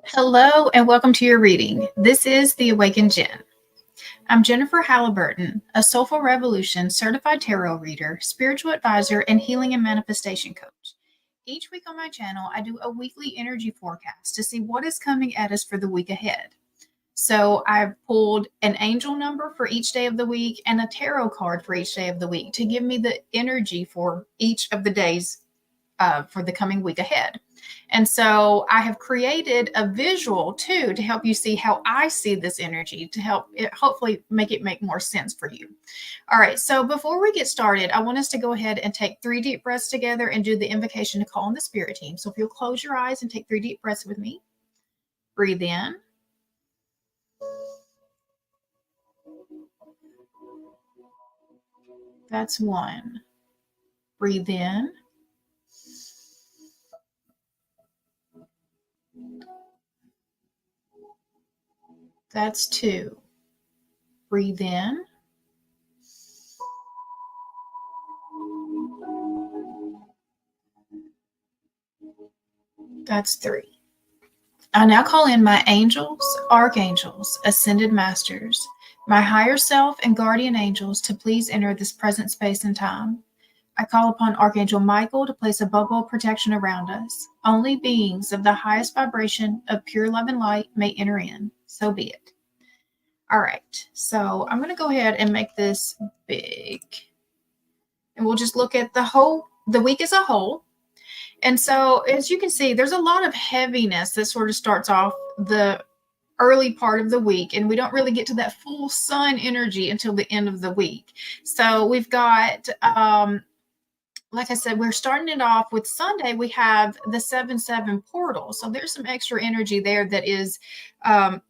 Hello and welcome to your reading. This is The Awakened Jenn. I'm Jennifer Halliburton, a Soulful Revolution certified tarot reader, spiritual advisor, and healing and manifestation coach. Each week on my channel, I do a weekly energy forecast to see what is coming at us for the week ahead. So I've pulled an angel number for each day of the week and a tarot card for each day of the week to give me the energy for each of the days for the coming week ahead. And so I have created a visual too to help you see how I see this energy, to help it hopefully make it make more sense for you. All right, so before we get started, I want us to go ahead and take 3 deep breaths together and do the invocation to call on the spirit team. So if you'll close your eyes and take 3 deep breaths with me. Breathe in. That's 1. Breathe in. That's 2. Breathe in. That's 3. I now call in my angels, archangels, ascended masters, my higher self and guardian angels to please enter this present space and time. I call upon Archangel Michael to place a bubble of protection around us. Only beings of the highest vibration of pure love and light may enter in. So be it. All right, so I'm going to go ahead and make this big. And we'll just look at the week as a whole. And so, as you can see, there's a lot of heaviness that sort of starts off the early part of the week, and we don't really get to that full sun energy until the end of the week. So we've got, like I said, we're starting it off with Sunday. We have the 7-7 portal. So there's some extra energy there that is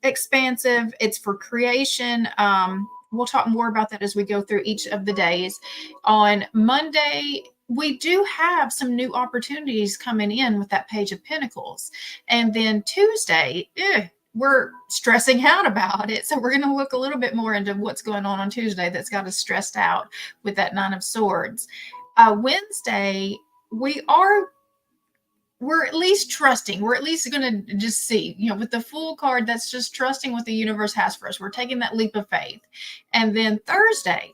expansive. It's for creation. We'll talk more about that as we go through each of the days. On Monday, we do have some new opportunities coming in with that Page of Pentacles. And then Tuesday, we're stressing out about it. So we're going to look a little bit more into what's going on Tuesday that's got us stressed out with that 9 of Swords. Wednesday, we're at least trusting. We're at least going to just see, with the Fool card, that's just trusting what the universe has for us. We're taking that leap of faith. And then Thursday,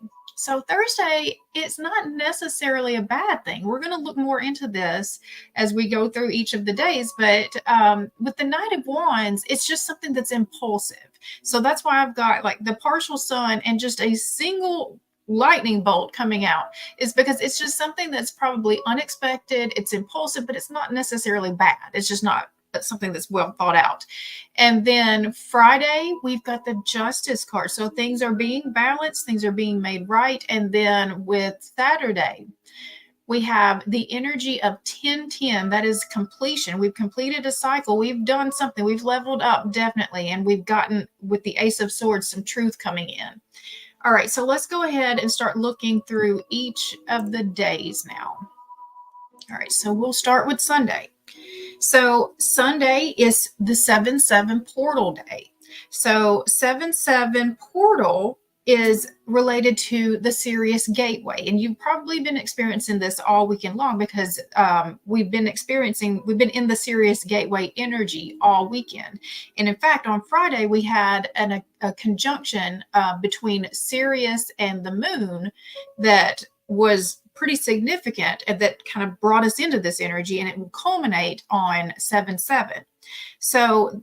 it's not necessarily a bad thing. We're going to look more into this as we go through each of the days. But with the Knight of Wands, it's just something that's impulsive. So that's why I've got like the partial sun and just a single lightning bolt coming out, is because it's just something that's probably unexpected. It's impulsive, but it's not necessarily bad. It's just not something that's well thought out. And then Friday, we've got the Justice card. So things are being balanced, things are being made right. And then with Saturday, we have the energy of 10-10. That is completion. We've completed a cycle. We've done something. We've leveled up, definitely. And we've gotten, with the Ace of Swords, some truth coming in. All right, so let's go ahead and start looking through each of the days now. All right, so we'll start with Sunday. So Sunday is the 7-7 portal day. So 7-7 portal is related to the Sirius gateway. And you've probably been experiencing this all weekend long because we've been in the Sirius gateway energy all weekend. And in fact, on Friday, we had a conjunction between Sirius and the moon that was pretty significant and that kind of brought us into this energy, and it will culminate on 7-7. So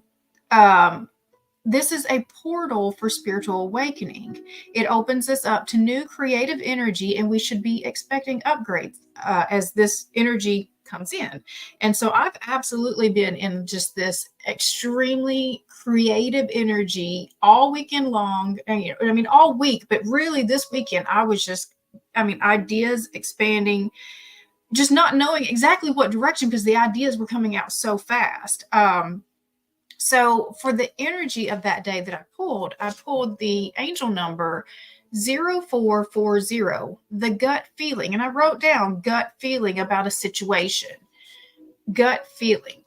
this is a portal for spiritual awakening. It opens us up to new creative energy, and we should be expecting upgrades as this energy comes in. And so I've absolutely been in just this extremely creative energy all weekend long. And, all week, but really this weekend, I was just, ideas expanding, just not knowing exactly what direction because the ideas were coming out so fast. So for the energy of that day that I pulled the angel number 0440, the gut feeling. And I wrote down gut feeling about a situation. Gut feeling.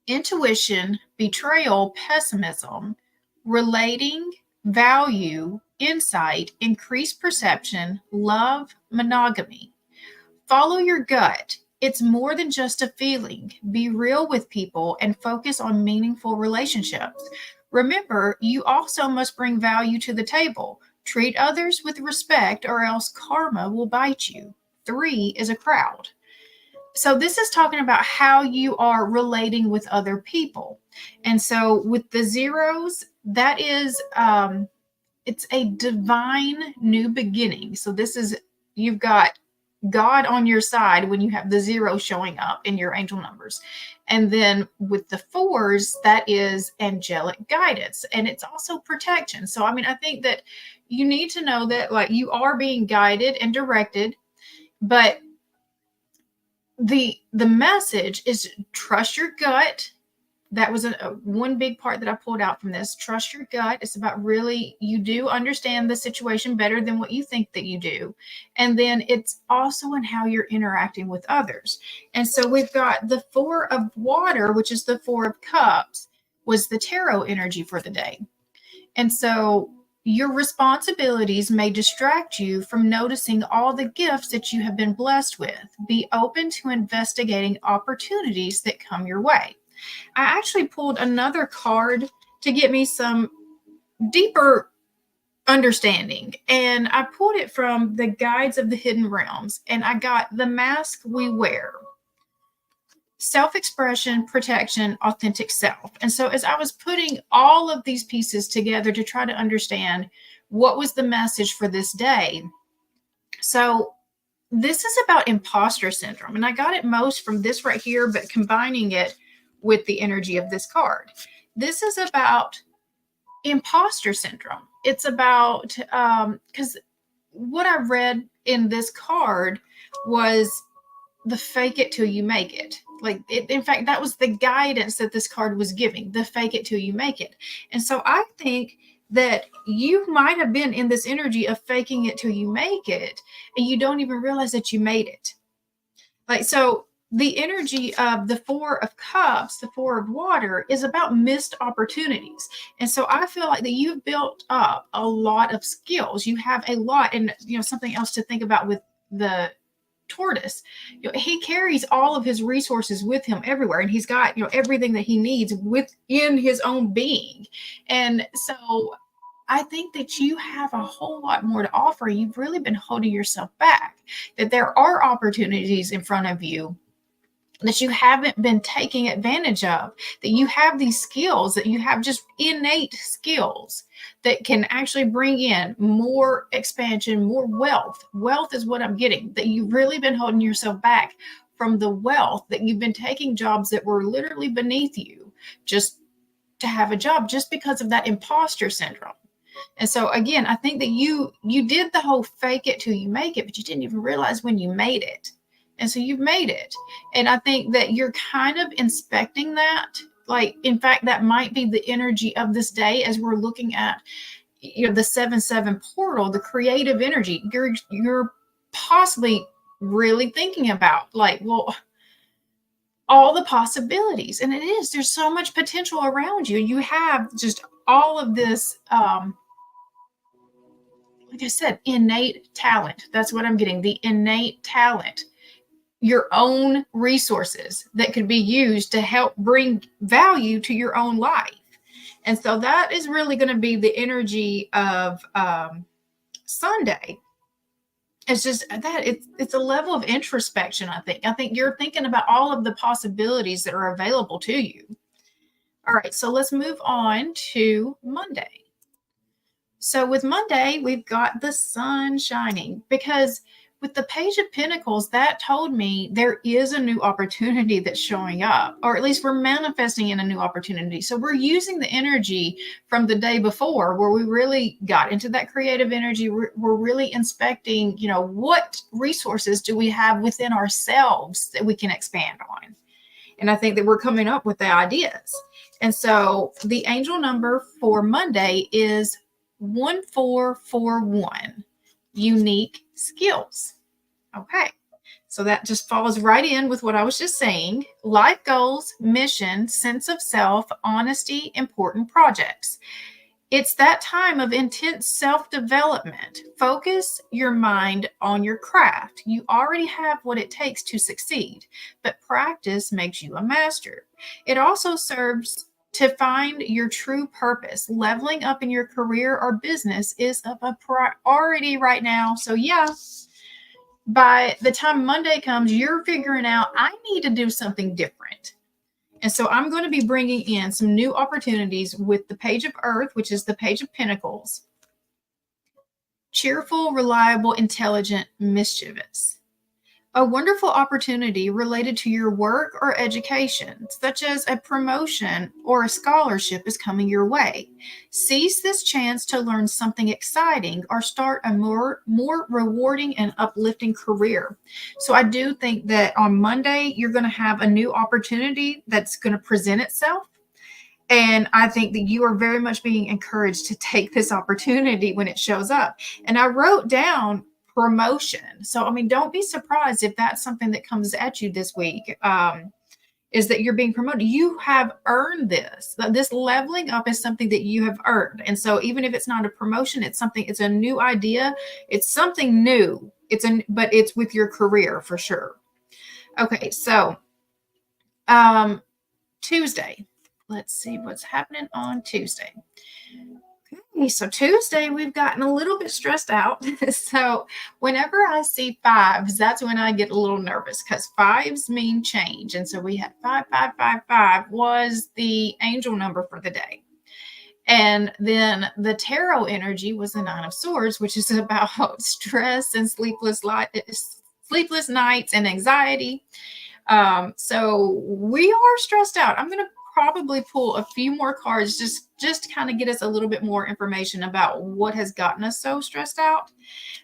Intuition, betrayal, pessimism, relating, value, insight, increased perception, love, monogamy. Follow your gut. It's more than just a feeling. Be real with people and focus on meaningful relationships. Remember, you also must bring value to the table. Treat others with respect, or else karma will bite you. 3 is a crowd. So this is talking about how you are relating with other people. And so with the zeros, that is it's a divine new beginning. So this is, you've got God on your side when you have the 0 showing up in your angel numbers. And then with the 4s, that is angelic guidance, and it's also protection. So I mean, I think that you need to know that, like, you are being guided and directed, but the message is trust your gut. That was one big part that I pulled out from this. Trust your gut. It's about really, you do understand the situation better than what you think that you do. And then it's also in how you're interacting with others. And so we've got the 4 of water, which is the 4 of cups, was the tarot energy for the day. And so your responsibilities may distract you from noticing all the gifts that you have been blessed with. Be open to investigating opportunities that come your way. I actually pulled another card to get me some deeper understanding, and I pulled it from the Guides of the Hidden Realms, and I got the mask we wear. Self-expression, protection, authentic self. And so as I was putting all of these pieces together to try to understand what was the message for this day, so this is about imposter syndrome. And I got it most from this right here, but combining it with the energy of this card. This is about imposter syndrome. It's about, because what I read in this card was the fake it till you make it. Like, in fact, that was the guidance that this card was giving, the fake it till you make it. And so I think that you might have been in this energy of faking it till you make it, and you don't even realize that you made it. Like, so the energy of the 4 of cups, the 4 of water, is about missed opportunities. And so I feel like that you've built up a lot of skills. You have a lot. And, something else to think about with the tortoise, he carries all of his resources with him everywhere, and he's got everything that he needs within his own being. And so I think that you have a whole lot more to offer. You've really been holding yourself back, that there are opportunities in front of you that you haven't been taking advantage of, that you have these skills, that you have just innate skills that can actually bring in more expansion, more wealth. Wealth is what I'm getting, that you've really been holding yourself back from the wealth, that you've been taking jobs that were literally beneath you just to have a job, just because of that imposter syndrome. And so again, I think that you did the whole fake it till you make it, but you didn't even realize when you made it. And so you've made it. And I think that you're kind of inspecting that. Like, in fact, that might be the energy of this day as we're looking at, the 7-7 portal, the creative energy. You're possibly really thinking about, like, well, all the possibilities. And it is, there's so much potential around you. You have just all of this, like I said, innate talent. That's what I'm getting, the innate talent. Your own resources that could be used to help bring value to your own life. And so that is really going to be the energy of Sunday. It's just that it's a level of introspection. I think you're thinking about all of the possibilities that are available to you. All right, so let's move on to Monday. So with Monday, we've got the sun shining, because with the Page of Pentacles, that told me there is a new opportunity that's showing up, or at least we're manifesting in a new opportunity. So we're using the energy from the day before, where we really got into that creative energy. We're really inspecting, what resources do we have within ourselves that we can expand on. And I think that we're coming up with the ideas. And so the angel number for Monday is 1441, unique skills. Okay, so that just falls right in with what I was just saying. Life goals, mission, sense of self, honesty, important projects. It's that time of intense self-development. Focus your mind on your craft. You already have what it takes to succeed, but practice makes you a master. It also serves to find your true purpose. Leveling up in your career or business is of a priority right now. So, yeah, by the time Monday comes, you're figuring out, I need to do something different. And so I'm going to be bringing in some new opportunities with the Page of Earth, which is the Page of Pentacles. Cheerful, reliable, intelligent, mischievous. A wonderful opportunity related to your work or education, such as a promotion or a scholarship, is coming your way. Seize this chance to learn something exciting or start a more rewarding and uplifting career. So I do think that on Monday, you're going to have a new opportunity that's going to present itself. And I think that you are very much being encouraged to take this opportunity when it shows up. And I wrote down promotion. So, I mean, don't be surprised if that's something that comes at you this week, is that you're being promoted. You have earned this. This leveling up is something that you have earned. And so even if it's not a promotion, it's a new idea. It's something new. But it's with your career for sure. Okay. So, Tuesday. Let's see what's happening on Tuesday. Okay, so Tuesday, we've gotten a little bit stressed out. So whenever I see fives, that's when I get a little nervous because fives mean change. And so we had 5555 was the angel number for the day. And then the tarot energy was the Nine of Swords, which is about stress and sleepless nights and anxiety. So we are stressed out. I'm going to probably pull a few more cards just to kind of get us a little bit more information about what has gotten us so stressed out.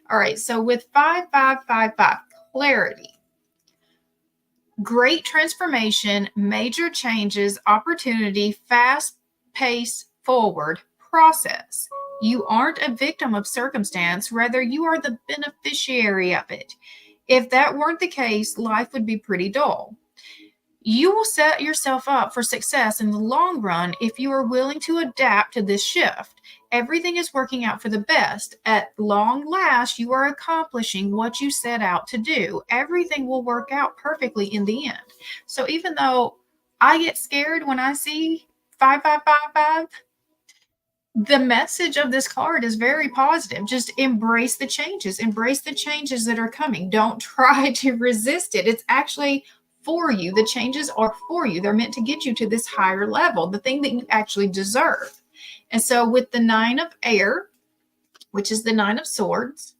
All right. So with 5555, clarity, great transformation, major changes, opportunity, fast pace forward process. You aren't a victim of circumstance. Rather, you are the beneficiary of it. If that weren't the case, life would be pretty dull. You will set yourself up for success in the long run if you are willing to adapt to this shift. Everything is working out for the best. At long last, you are accomplishing what you set out to do. Everything will work out perfectly in the end. So even though I get scared when I see 5555, the message of this card is very positive. Just embrace the changes. Embrace the changes that are coming. Don't try to resist it. It's actually for you. The changes are for you. They're meant to get you to this higher level, the thing that you actually deserve. And so with the Nine of Air, which is the Nine of Swords,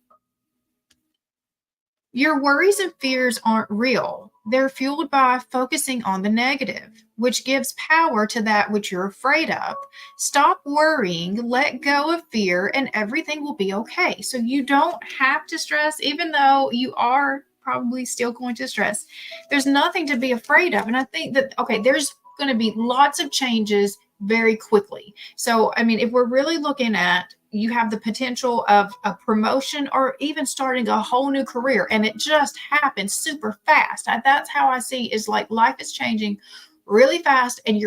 your worries and fears aren't real. They're fueled by focusing on the negative, which gives power to that which you're afraid of. Stop worrying, let go of fear, and everything will be okay. So you don't have to stress, even though you are probably still going to stress. There's nothing to be afraid of. And I think that, okay, there's going to be lots of changes very quickly. So, I mean, if we're really looking at, you have the potential of a promotion or even starting a whole new career, and it just happens super fast. That's how I see, is like life is changing really fast, and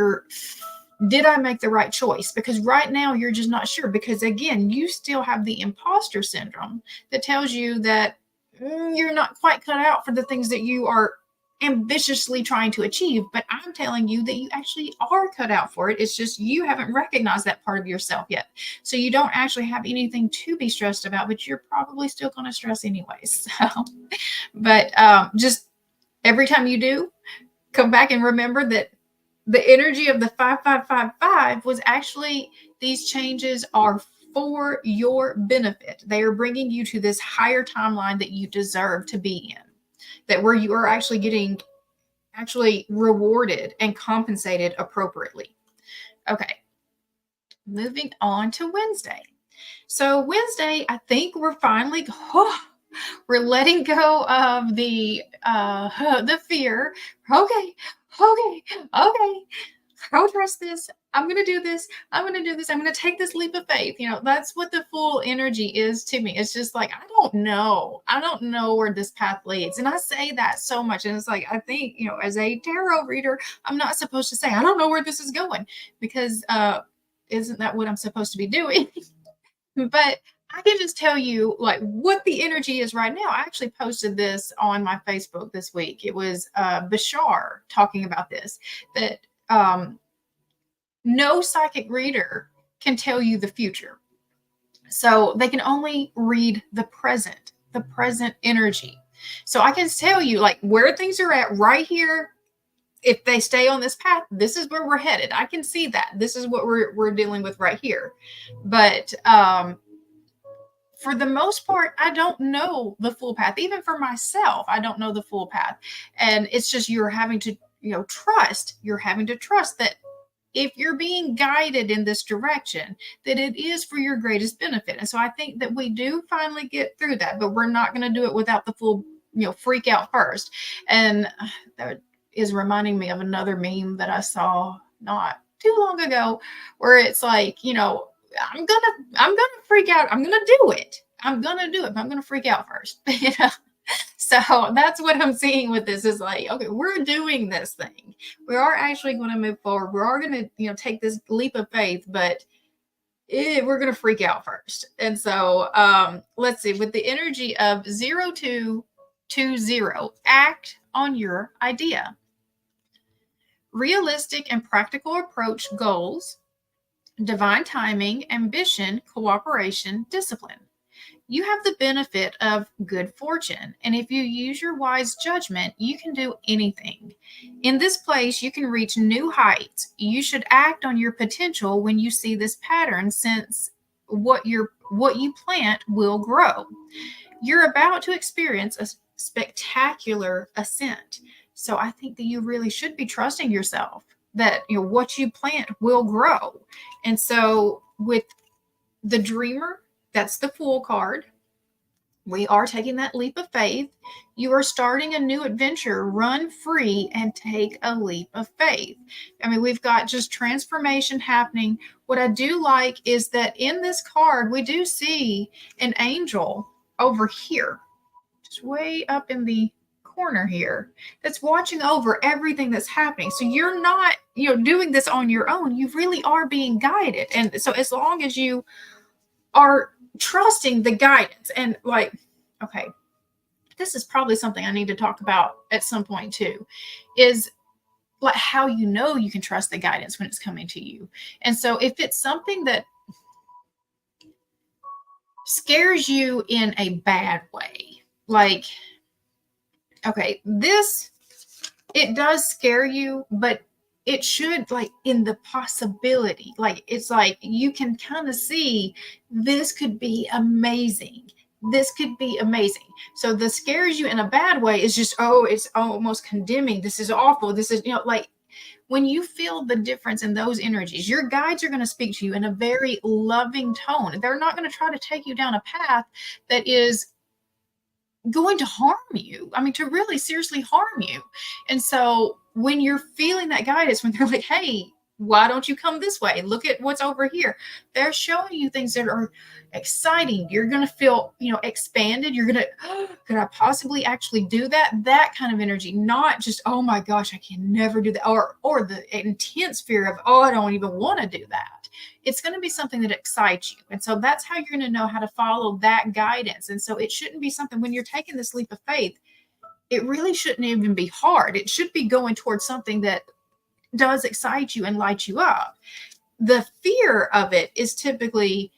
did I make the right choice? Because right now you're just not sure, because again, you still have the imposter syndrome that tells you that you're not quite cut out for the things that you are ambitiously trying to achieve. But I'm telling you that you actually are cut out for it. It's just you haven't recognized that part of yourself yet. So you don't actually have anything to be stressed about, but you're probably still going to stress anyways. So, but just every time you do, come back and remember that the energy of the 5555 was actually, these changes are for your benefit. They are bringing you to this higher timeline that you deserve to be in, that where you are actually getting rewarded and compensated appropriately. Okay, moving on to Wednesday. So Wednesday, I think we're finally, we're letting go of the fear. Okay. I'll trust this. I'm going to do this. I'm going to do this. I'm going to take this leap of faith. You know, that's what the Fool energy is to me. It's just like, I don't know. I don't know where this path leads. And I say that so much. And it's like, I think, you know, as a tarot reader, I'm not supposed to say, I don't know where this is going, because isn't that what I'm supposed to be doing? But I can just tell you like what the energy is right now. I actually posted this on my Facebook this week. It was Bashar talking about this, that no psychic reader can tell you the future. So they can only read the present energy. So I can tell you like where things are at right here. If they stay on this path, this is where we're headed. I can see that. This is what we're dealing with right here. But for the most part, I don't know the full path. Even for myself, I don't know the full path. And it's just you're having to, trust. You're having to trust that if you're being guided in this direction, that it is for your greatest benefit. And so I think that we do finally get through that, but we're not going to do it without the full, freak out first. And that is reminding me of another meme that I saw not too long ago, where it's like, I'm gonna freak out. I'm gonna do it. I'm gonna do it, but I'm gonna freak out first. So that's what I'm seeing with this is like, okay, we're doing this thing. We are actually going to move forward. We are going to, take this leap of faith, but we're going to freak out first. And so let's see, with the energy of 0220, act on your idea. Realistic and practical approach, goals, divine timing, ambition, cooperation, discipline. You have the benefit of good fortune, and if you use your wise judgment, you can do anything. In this place, you can reach new heights. You should act on your potential when you see this pattern, since what you plant will grow. You're about to experience a spectacular ascent. So I think that you really should be trusting yourself that what you plant will grow. And so with the dreamer, that's the Fool card. We are taking that leap of faith. You are starting a new adventure. Run free and take a leap of faith. I mean, we've got just transformation happening. What I do like is that in this card, we do see an angel over here, just way up in the corner here, that's watching over everything that's happening. So you're not, doing this on your own. You really are being guided. And so as long as you are trusting the guidance, and like, okay, this is probably something I need to talk about at some point too, is like how you can trust the guidance when it's coming to you. And so if it's something that scares you in a bad way, like, okay, it does scare you, but it should, like, in the possibility, like, it's like you can kind of see this could be amazing. This could be amazing. So the scares you in a bad way is just, it's almost condemning. This is awful. This is, like, when you feel the difference in those energies, your guides are going to speak to you in a very loving tone. They're not going to try to take you down a path that is going to harm you. I mean, to really seriously harm you. And so when you're feeling that guidance, when they're like, hey, why don't you come this way? Look at what's over here. They're showing you things that are exciting. You're going to feel, expanded. You're going to, could I possibly actually do that? That kind of energy, not just, oh my gosh, I can never do that. Or the intense fear of, I don't even want to do that. It's going to be something that excites you. And so that's how you're going to know how to follow that guidance. And so it shouldn't be something, when you're taking this leap of faith, it really shouldn't even be hard. It should be going towards something that does excite you and light you up. The fear of it is typically,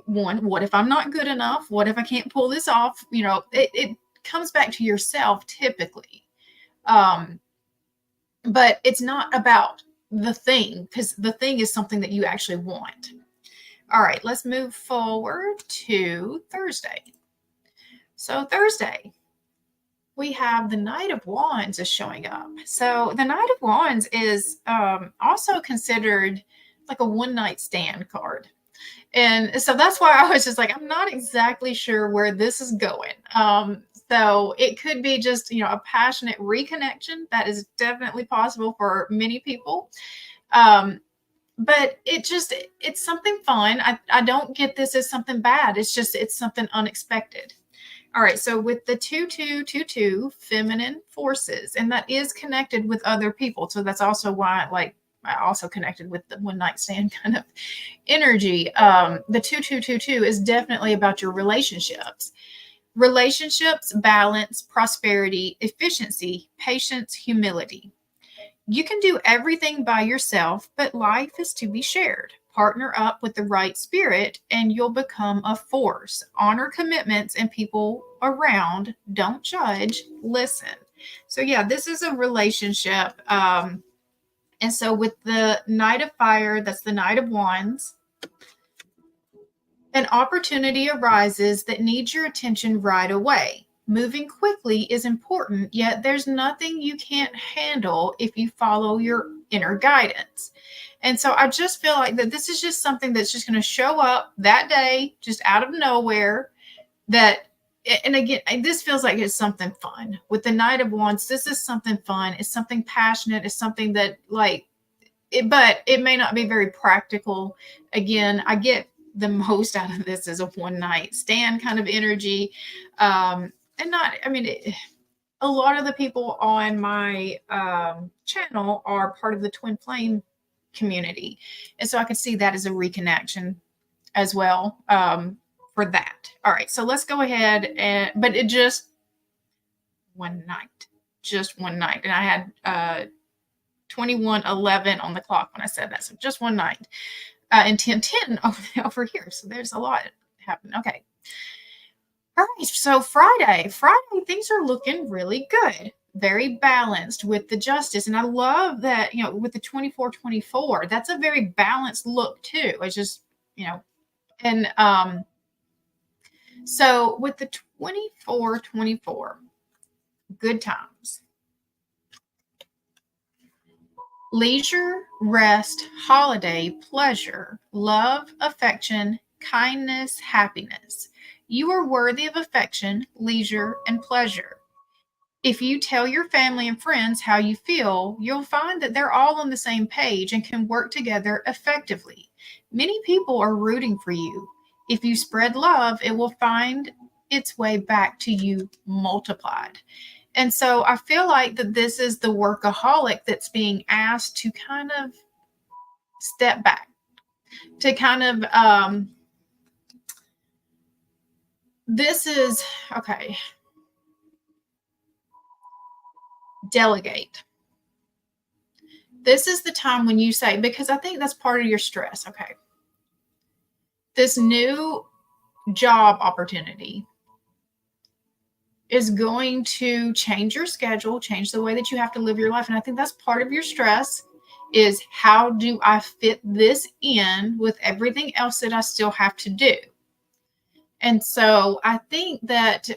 one, what if I'm not good enough? What if I can't pull this off? It comes back to yourself typically. But it's not about the thing, because the thing is something that you actually want. All right, let's move forward to Thursday. So Thursday, we have the Knight of Wands is showing up. So the Knight of Wands is also considered like a one-night stand card. And so that's why I was just like, I'm not exactly sure where this is going. So it could be just, a passionate reconnection. That is definitely possible for many people. But it's something fun. I don't get this as something bad. It's something unexpected. All right. So with the 2222, feminine forces, and that is connected with other people. So that's also why, like, also connected with the one night stand kind of energy. The 2222 is definitely about your relationships. Relationships, balance, prosperity, efficiency, patience, humility. You can do everything by yourself, but life is to be shared. Partner up with the right spirit and you'll become a force. Honor commitments and people around. Don't judge, listen. So, yeah, this is a relationship. And so, with the Knight of Fire, that's the Knight of Wands, an opportunity arises that needs your attention right away. Moving quickly is important, yet there's nothing you can't handle if you follow your inner guidance. And so I just feel like that this is just something that's just going to show up that day, just out of nowhere. That, and again, this feels like it's something fun. With the Knight of Wands, this is something fun. It's something passionate. It's something that, like, but it may not be very practical. Again, I get the most out of this as a one night stand kind of energy. And not, I mean, a lot of the people on my channel are part of the twin flame community. And so I could see that as a reconnection as well, for that. All right. So let's go ahead but it just one night. And I had 21:11 on the clock when I said that. So just one night. And 10:10 over here. So there's a lot happening. Okay. All right. So Friday, things are looking really good. Very balanced with the Justice. And I love that, with the 24/24, that's a very balanced look too. It's just, and so with the 24/24, good times. Leisure, rest, holiday, pleasure, love, affection, kindness, happiness. You are worthy of affection, leisure, and pleasure. If you tell your family and friends how you feel, you'll find that they're all on the same page and can work together effectively. Many people are rooting for you. If you spread love, it will find its way back to you multiplied. And so I feel like that this is the workaholic that's being asked to kind of step back, to kind of, this is, okay, delegate. This is the time when you say, because I think that's part of your stress, okay, this new job opportunity is going to change your schedule, change the way that you have to live your life. And I think that's part of your stress is, how do I fit this in with everything else that I still have to do? And so I think that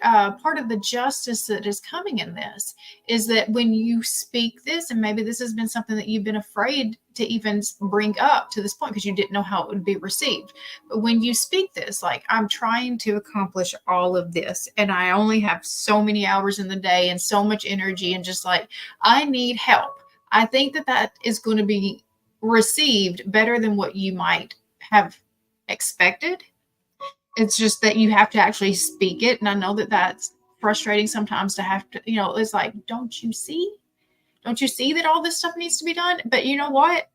part of the justice that is coming in this is that when you speak this, and maybe this has been something that you've been afraid to even bring up to this point because you didn't know how it would be received. But when you speak this, like, I'm trying to accomplish all of this and I only have so many hours in the day and so much energy, and just like, I need help. I think that that is going to be received better than what you might have expected. It's just that you have to actually speak it. And I know that that's frustrating sometimes to have to, it's like, don't you see? Don't you see that all this stuff needs to be done? But you know what?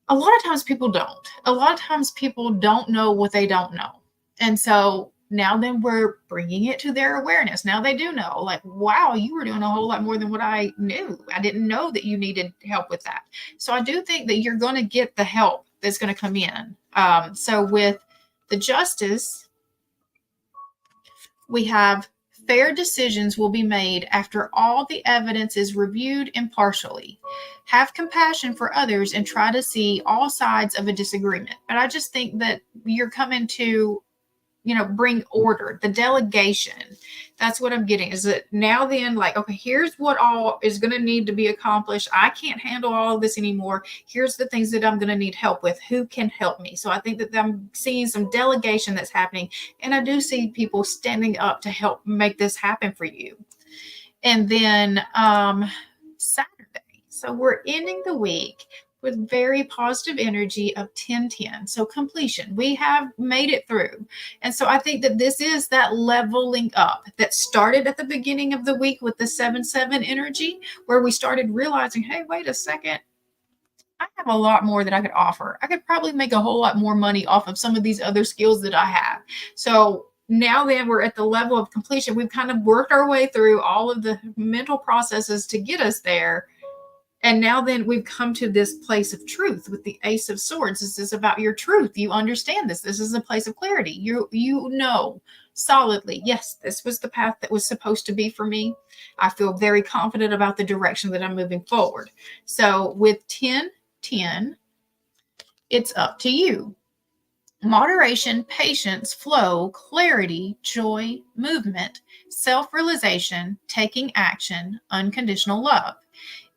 A lot of times people don't. A lot of times people don't know what they don't know. And so now then we're bringing it to their awareness. Now they do know, like, wow, you were doing a whole lot more than what I knew. I didn't know that you needed help with that. So I do think that you're going to get the help that's going to come in. So with the Justice, we have fair decisions will be made after all the evidence is reviewed impartially. Have compassion for others and try to see all sides of a disagreement. But I just think that you're coming to, bring order, the delegation. That's what I'm getting, is that now then, like, okay, here's what all is going to need to be accomplished. I can't handle all of this anymore. Here's the things that I'm going to need help with. Who can help me? So I think that I'm seeing some delegation that's happening. And I do see people standing up to help make this happen for you. And then Saturday. So we're ending the week with very positive energy of 10-10. So completion, we have made it through. And so I think that this is that leveling up that started at the beginning of the week with the 7-7 energy, where we started realizing, hey, wait a second, I have a lot more that I could offer. I could probably make a whole lot more money off of some of these other skills that I have. So now that we're at the level of completion, we've kind of worked our way through all of the mental processes to get us there. And now then we've come to this place of truth with the Ace of Swords. This is about your truth. You understand this. This is a place of clarity. You know solidly, yes, this was the path that was supposed to be for me. I feel very confident about the direction that I'm moving forward. So with 1010, it's up to you. Moderation, patience, flow, clarity, joy, movement, self-realization, taking action, unconditional love.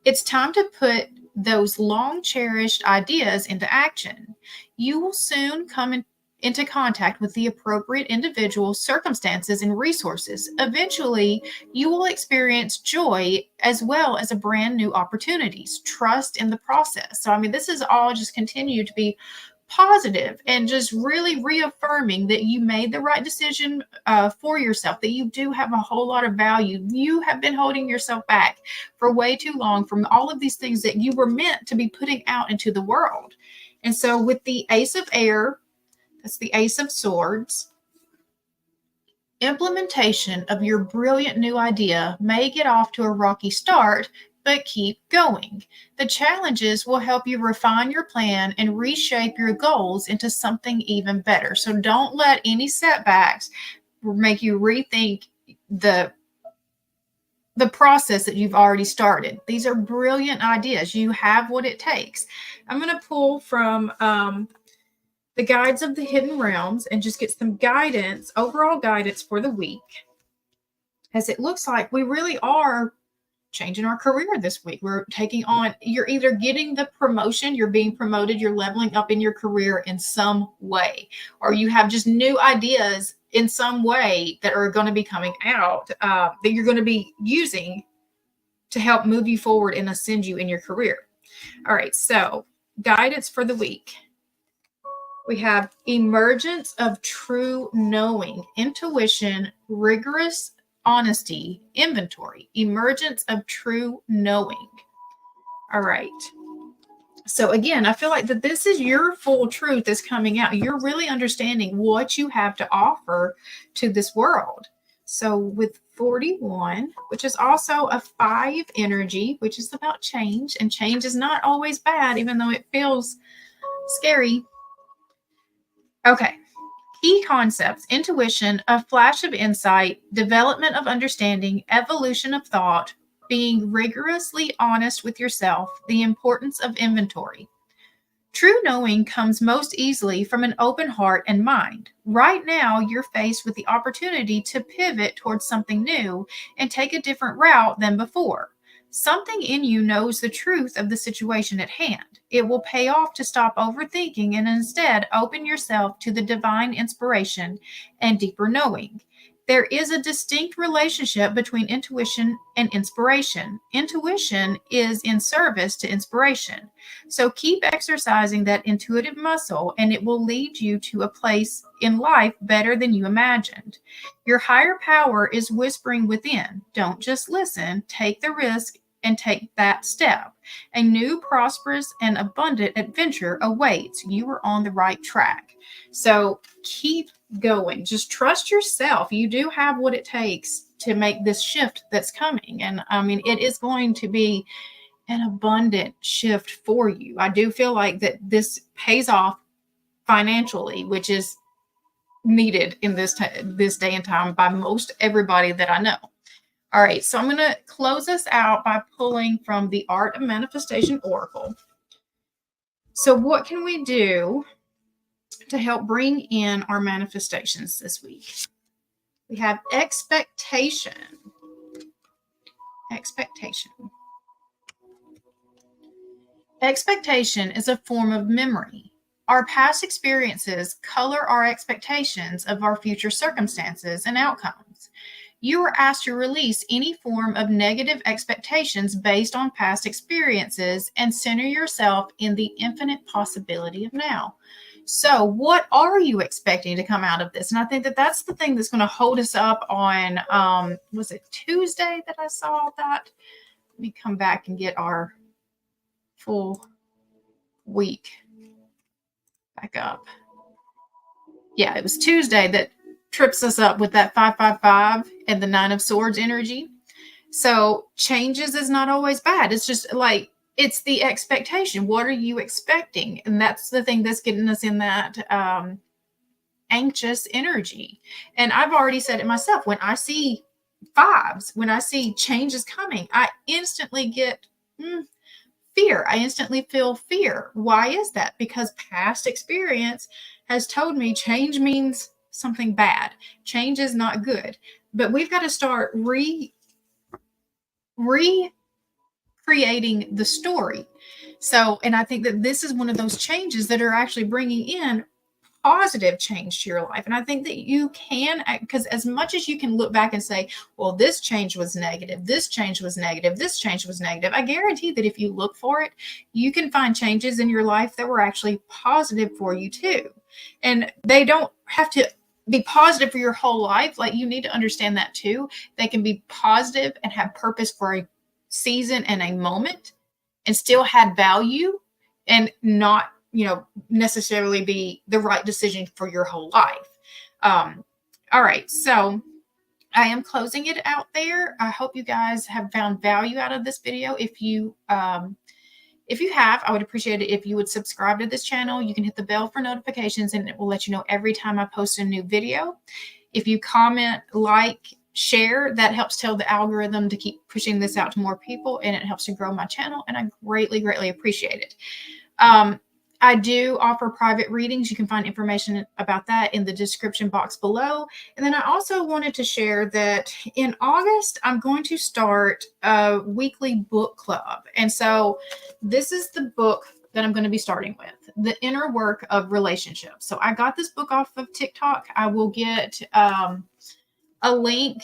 It's time to put those long cherished ideas into action. You will soon come into contact with the appropriate individuals, circumstances, and resources. Eventually, you will experience joy as well as a brand new opportunities. Trust in the process. So, I mean, this is all just continue to be positive and just really reaffirming that you made the right decision for yourself, that you do have a whole lot of value. You have been holding yourself back for way too long from all of these things that you were meant to be putting out into the world. And so with the Ace of Air, that's the Ace of Swords, implementation of your brilliant new idea may get off to a rocky start, but keep going. The challenges will help you refine your plan and reshape your goals into something even better. So don't let any setbacks make you rethink the process that you've already started. These are brilliant ideas. You have what it takes. I'm going to pull from the Guides of the Hidden Realms and just get some guidance, overall guidance for the week, as it looks like we really are changing our career this week. We're taking on, you're either getting the promotion, you're being promoted, you're leveling up in your career in some way, or you have just new ideas in some way that are going to be coming out that you're going to be using to help move you forward and ascend you in your career. All right, so guidance for the week. We have emergence of true knowing, intuition, rigorous honesty, inventory, emergence of true knowing. All right. So again, I feel like that this is your full truth is coming out. You're really understanding what you have to offer to this world. So with 41, which is also a 5 energy, which is about change, and change is not always bad, even though it feels scary. Okay. Key concepts: intuition, a flash of insight, development of understanding, evolution of thought, being rigorously honest with yourself, the importance of inventory. True knowing comes most easily from an open heart and mind. Right now, you're faced with the opportunity to pivot towards something new and take a different route than before. Something in you knows the truth of the situation at hand. It will pay off to stop overthinking and instead open yourself to the divine inspiration and deeper knowing. There is a distinct relationship between intuition and inspiration. Intuition is in service to inspiration. So keep exercising that intuitive muscle, and it will lead you to a place in life better than you imagined. Your higher power is whispering within. Don't just listen, take the risk and take that step. A new, prosperous, and abundant adventure awaits. You are on the right track. So keep going. Just trust yourself. You do have what it takes to make this shift that's coming. And I mean, it is going to be an abundant shift for you. I do feel like that this pays off financially, which is needed in this day and time by most everybody that I know. All right, so I'm going to close us out by pulling from the Art of Manifestation Oracle. So what can we do to help bring in our manifestations this week? We have expectation. Expectation. Expectation is a form of memory. Our past experiences color our expectations of our future circumstances and outcomes. You are asked to release any form of negative expectations based on past experiences and center yourself in the infinite possibility of now. So what are you expecting to come out of this? And I think that that's the thing that's going to hold us up on, was it Tuesday that I saw that? Let me come back and get our full week. Back up. Yeah, it was Tuesday that trips us up with that 555 and the 9 of Swords energy. So changes is not always bad. It's just like, it's the expectation. What are you expecting? And that's the thing that's getting us in that anxious energy. And I've already said it myself. When I see fives, when I see changes coming, I instantly get fear. I instantly feel fear. Why is that? Because past experience has told me change means something bad. Change is not good. But we've got to start recreating the story. So, and I think that this is one of those changes that are actually bringing in positive change to your life. And I think that you can, because as much as you can look back and say, well, this change was negative, this change was negative, this change was negative, I guarantee that if you look for it, you can find changes in your life that were actually positive for you too. And they don't have to be positive for your whole life. Like, you need to understand that too. They can be positive and have purpose for a season and a moment and still had value and not, necessarily be the right decision for your whole life. All right. So I am closing it out there. I hope you guys have found value out of this video. If you have, I would appreciate it if you would subscribe to this channel. You can hit the bell for notifications and it will let you know every time I post a new video. If you comment, like, share, that helps tell the algorithm to keep pushing this out to more people, and it helps to grow my channel, and I greatly, greatly appreciate it. I do offer private readings. You can find information about that in the description box below. And then I also wanted to share that in August, I'm going to start a weekly book club. And so this is the book that I'm going to be starting with, The Inner Work of Relationships. So I got this book off of TikTok. I will get a link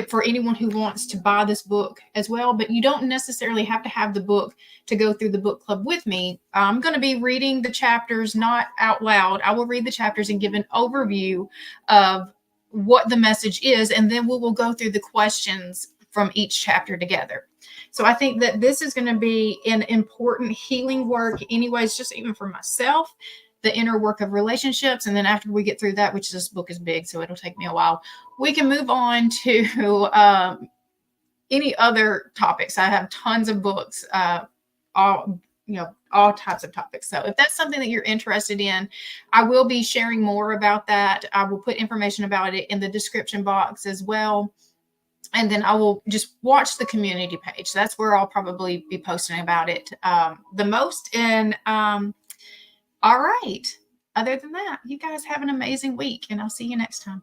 for anyone who wants to buy this book as well, but you don't necessarily have to have the book to go through the book club with me. I'm going to be reading the chapters, not out loud. I will read the chapters and give an overview of what the message is, and then we will go through the questions from each chapter together. So I think that this is going to be an important healing work anyways, just even for myself, the inner work of relationships. And then after we get through that, which this book is big, so it'll take me a while, we can move on to any other topics. I have tons of books, all types of topics. So if that's something that you're interested in, I will be sharing more about that. I will put information about it in the description box as well. And then I will just watch the community page. That's where I'll probably be posting about it the most. And all right. Other than that, you guys have an amazing week, and I'll see you next time.